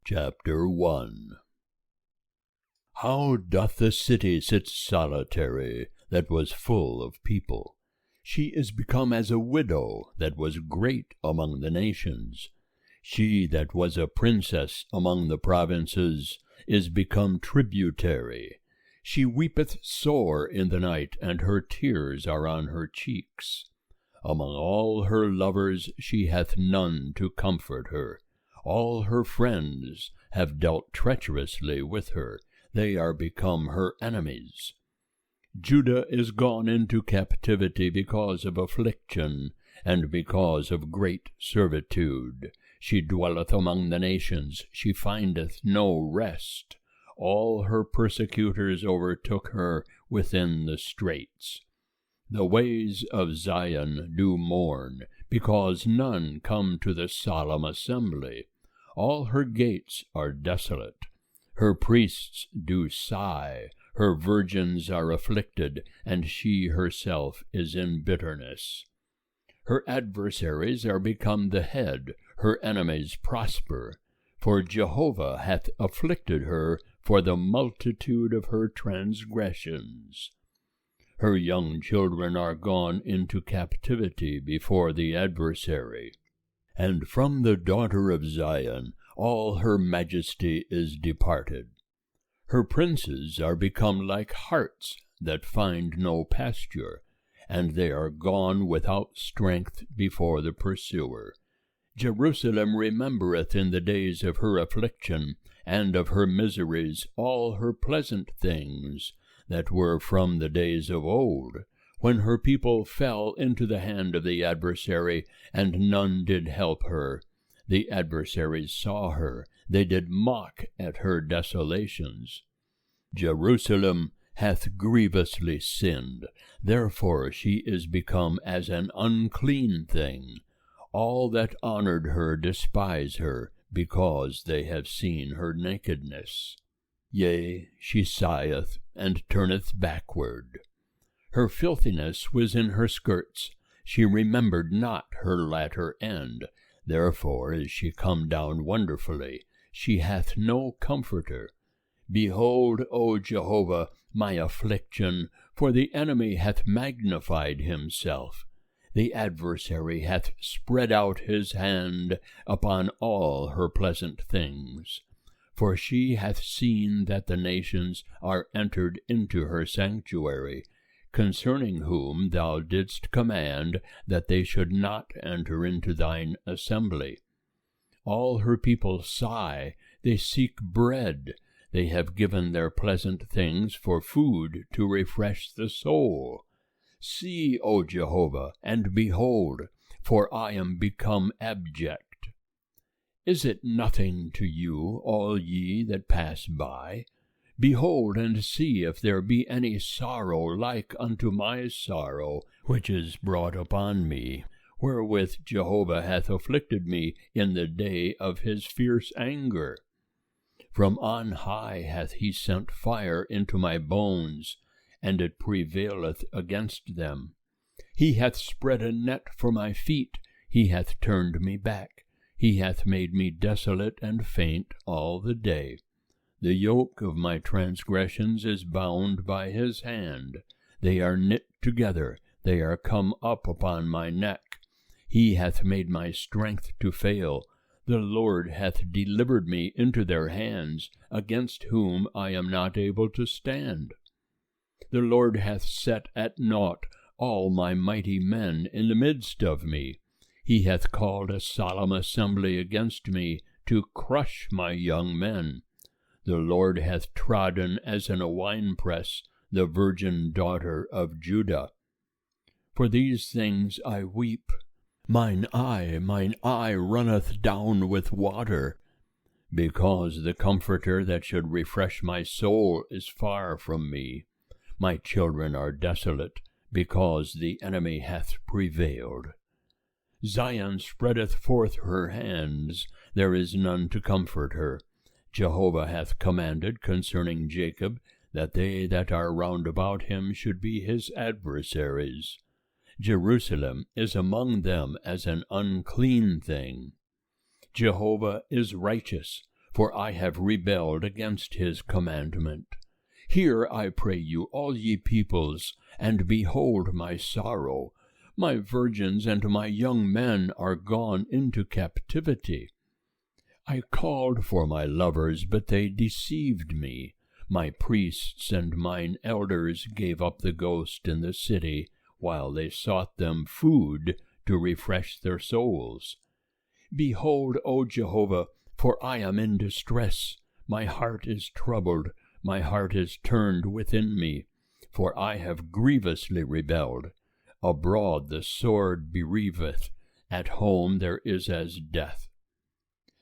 Chapter 1. How doth the city sit solitary, that was full of people? She is become as a widow, that was great among the nations. She that was a princess among the provinces is become tributary. She weepeth sore in the night, and her tears are on her cheeks. Among all her lovers she hath none to comfort her. All her friends have dealt treacherously with her. They are become her enemies. Judah is gone into captivity because of affliction, and because of great servitude. She dwelleth among the nations, she findeth no rest. All her persecutors overtook her within the straits. The ways of Zion do mourn, because none come to the solemn assembly. All her gates are desolate. Her priests do sigh, her virgins are afflicted, and she herself is in bitterness. Her adversaries are become the head, her enemies prosper. For Jehovah hath afflicted her for the multitude of her transgressions. Her young children are gone into captivity before the adversary. And from the daughter of Zion all her majesty is departed. Her princes are become like harts that find no pasture, and they are gone without strength before the pursuer. Jerusalem remembereth in the days of her affliction and of her miseries all her pleasant things that were from the days of old, when her people fell into the hand of the adversary, and none did help her. The adversaries saw her, they did mock at her desolations. Jerusalem hath grievously sinned, therefore she is become as an unclean thing. All that honored her despise her, because they have seen her nakedness. Yea, she sigheth, and turneth backward. Her filthiness was in her skirts, she remembered not her latter end. Therefore is she come down wonderfully, she hath no comforter. Behold, O Jehovah, my affliction, for the enemy hath magnified himself. The adversary hath spread out his hand upon all her pleasant things. For she hath seen that the nations are entered into her sanctuary, concerning whom thou didst command that they should not enter into thine assembly. All her people sigh, they seek bread, they have given their pleasant things for food to refresh the soul. See, O Jehovah, and behold, for I am become abject. Is it nothing to you, all ye that pass by? Behold and see if there be any sorrow like unto my sorrow, which is brought upon me, wherewith Jehovah hath afflicted me in the day of his fierce anger. From on high hath he sent fire into my bones, and it prevaileth against them. He hath spread a net for my feet, he hath turned me back, he hath made me desolate and faint all the day. The yoke of my transgressions is bound by his hand. They are knit together, they are come up upon my neck. He hath made my strength to fail. The Lord hath delivered me into their hands, against whom I am not able to stand. The Lord hath set at naught all my mighty men in the midst of me. He hath called a solemn assembly against me, to crush my young men. The Lord hath trodden as in a winepress the virgin daughter of Judah. For these things I weep. Mine eye runneth down with water, because the Comforter that should refresh my soul is far from me. My children are desolate, because the enemy hath prevailed. Zion spreadeth forth her hands, there is none to comfort her. Jehovah hath commanded concerning Jacob, that they that are round about him should be his adversaries. Jerusalem is among them as an unclean thing. Jehovah is righteous, for I have rebelled against his commandment. Hear, I pray you, all ye peoples, and behold my sorrow. My virgins and my young men are gone into captivity. I called for my lovers, but they deceived me. My priests and mine elders gave up the ghost in the city, while they sought them food to refresh their souls. Behold, O Jehovah, for I am in distress. My heart is troubled, my heart is turned within me, for I have grievously rebelled. Abroad the sword bereaveth, at home there is as death.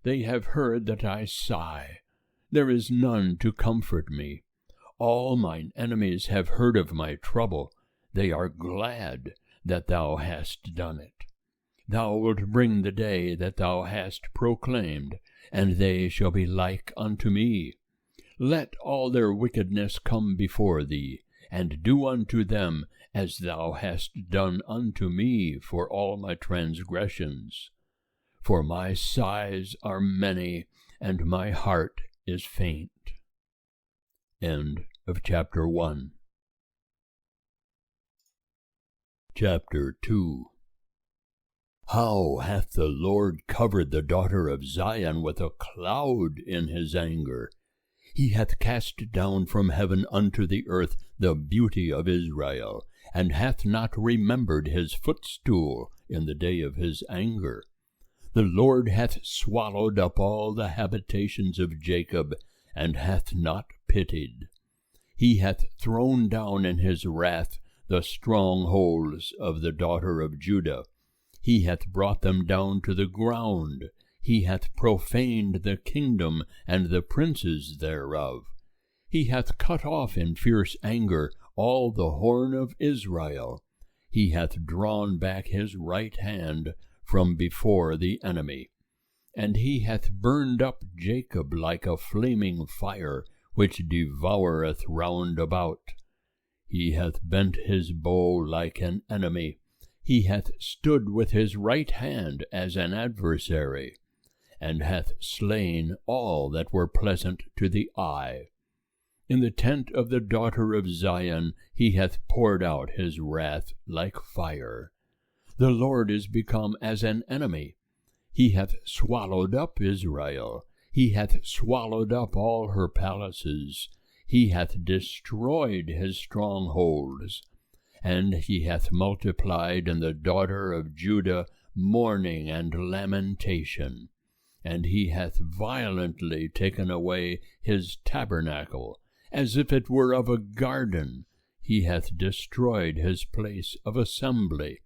They have heard that I sigh, there is none to comfort me. All mine enemies have heard of my trouble, they are glad that thou hast done it. Thou wilt bring the day that thou hast proclaimed, and they shall be like unto me. Let all their wickedness come before thee, and do unto them as thou hast done unto me for all my transgressions. For my sighs are many, and my heart is faint. End of chapter 1. Chapter 2. How hath the Lord covered the daughter of Zion with a cloud in his anger? He hath cast down from heaven unto the earth the beauty of Israel, and hath not remembered his footstool in the day of his anger. The Lord hath swallowed up all the habitations of Jacob, and hath not pitied. He hath thrown down in his wrath the strongholds of the daughter of Judah. He hath brought them down to the ground. He hath profaned the kingdom and the princes thereof. He hath cut off in fierce anger all the horn of Israel. He hath drawn back his right hand from before the enemy. And he hath burned up Jacob like a flaming fire, which devoureth round about. He hath bent his bow like an enemy. He hath stood with his right hand as an adversary, and hath slain all that were pleasant to the eye. In the tent of the daughter of Zion he hath poured out his wrath like fire. The Lord is become as an enemy. He hath swallowed up Israel. He hath swallowed up all her palaces. He hath destroyed his strongholds. And he hath multiplied in the daughter of Judah mourning and lamentation. And he hath violently taken away his tabernacle, as if it were of a garden. He hath destroyed his place of assembly.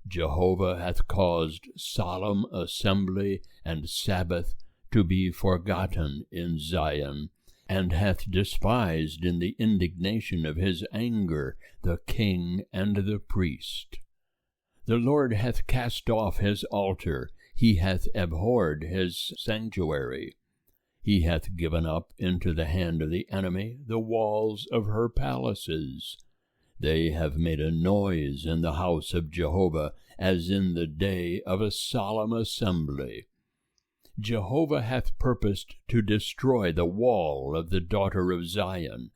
Jehovah hath caused solemn assembly and Sabbath to be forgotten in Zion, and hath despised in the indignation of his anger the king and the priest. The Lord hath cast off his altar, he hath abhorred his sanctuary. He hath given up into the hand of the enemy the walls of her palaces. They have made a noise in the house of Jehovah, as in the day of a solemn assembly. Jehovah hath purposed to destroy the wall of the daughter of Zion.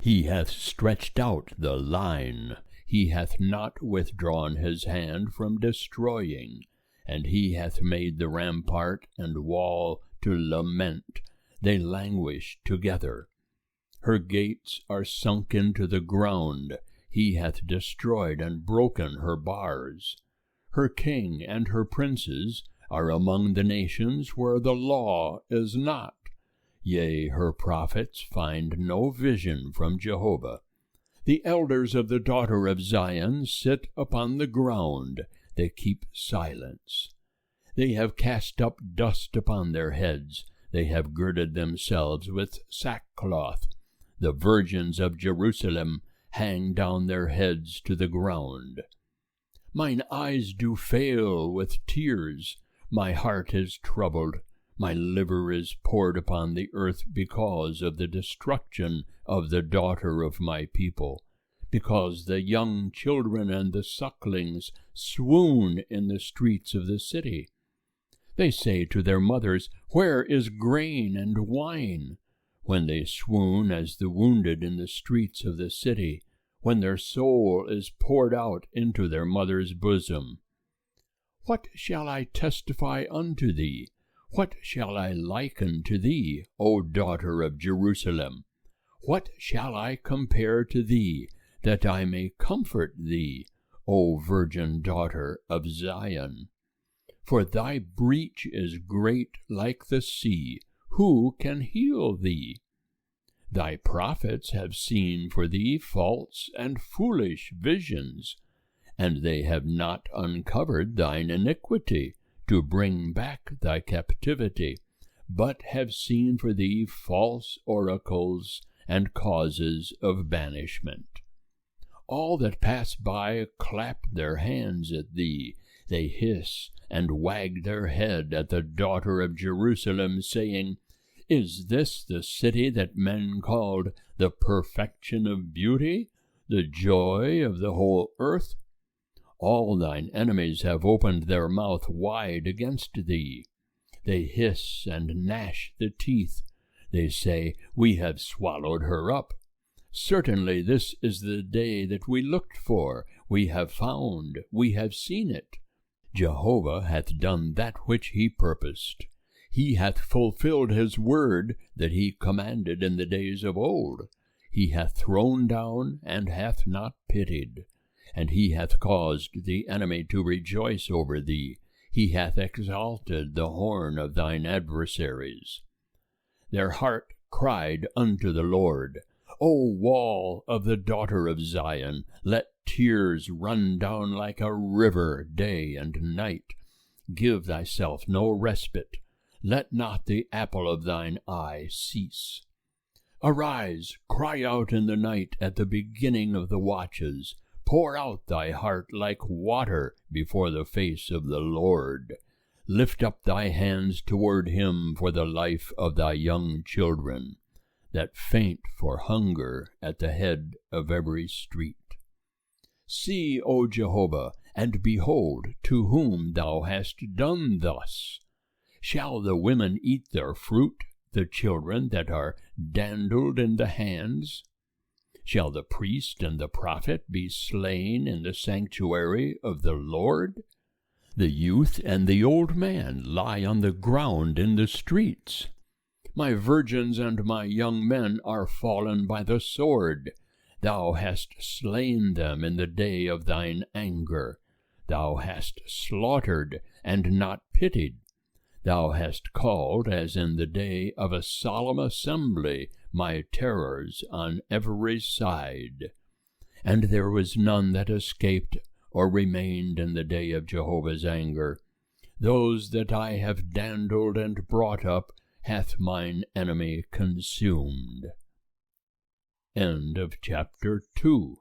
He hath stretched out the line. He hath not withdrawn his hand from destroying. And he hath made the rampart and wall to lament. They languish together. Her gates are sunk into the ground. He hath destroyed and broken her bars. Her king and her princes are among the nations where the law is not. Yea, her prophets find no vision from Jehovah. The elders of the daughter of Zion sit upon the ground. They keep silence. They have cast up dust upon their heads. They have girded themselves with sackcloth. The virgins of Jerusalem hang down their heads to the ground. Mine eyes do fail with tears. My heart is troubled. My liver is poured upon the earth because of the destruction of the daughter of my people, because the young children and the sucklings swoon in the streets of the city. They say to their mothers, Where is grain and wine? When they swoon as the wounded in the streets of the city, when their soul is poured out into their mother's bosom. What shall I testify unto thee? What shall I liken to thee, O daughter of Jerusalem? What shall I compare to thee, that I may comfort thee, O virgin daughter of Zion? For thy breach is great like the sea. Who can heal thee? Thy prophets have seen for thee false and foolish visions, and they have not uncovered thine iniquity, to bring back thy captivity, but have seen for thee false oracles and causes of banishment. All that pass by clap their hands at thee, they hiss and wag their head at the daughter of Jerusalem, saying, Is this the city that men called the perfection of beauty, the joy of the whole earth? All thine enemies have opened their mouth wide against thee. They hiss and gnash the teeth. They say, We have swallowed her up. Certainly this is the day that we looked for. We have found, we have seen it. Jehovah hath done that which he purposed. He hath fulfilled his word that he commanded in the days of old. He hath thrown down and hath not pitied. And he hath caused the enemy to rejoice over thee. He hath exalted the horn of thine adversaries. Their heart cried unto the Lord, O wall of the daughter of Zion, let tears run down like a river day and night. Give thyself no respite. Let not the apple of thine eye cease. Arise, cry out in the night at the beginning of the watches. Pour out thy heart like water before the face of the Lord. Lift up thy hands toward him for the life of thy young children, that faint for hunger at the head of every street. See, O Jehovah, and behold, to whom thou hast done thus. Shall the women eat their fruit, the children that are dandled in the hands? Shall the priest and the prophet be slain in the sanctuary of the Lord? The youth and the old man lie on the ground in the streets. My virgins and my young men are fallen by the sword. Thou hast slain them in the day of thine anger. Thou hast slaughtered and not pitied. Thou hast called, as in the day of a solemn assembly, my terrors on every side. And there was none that escaped or remained in the day of Jehovah's anger. Those that I have dandled and brought up hath mine enemy consumed. End of chapter 2.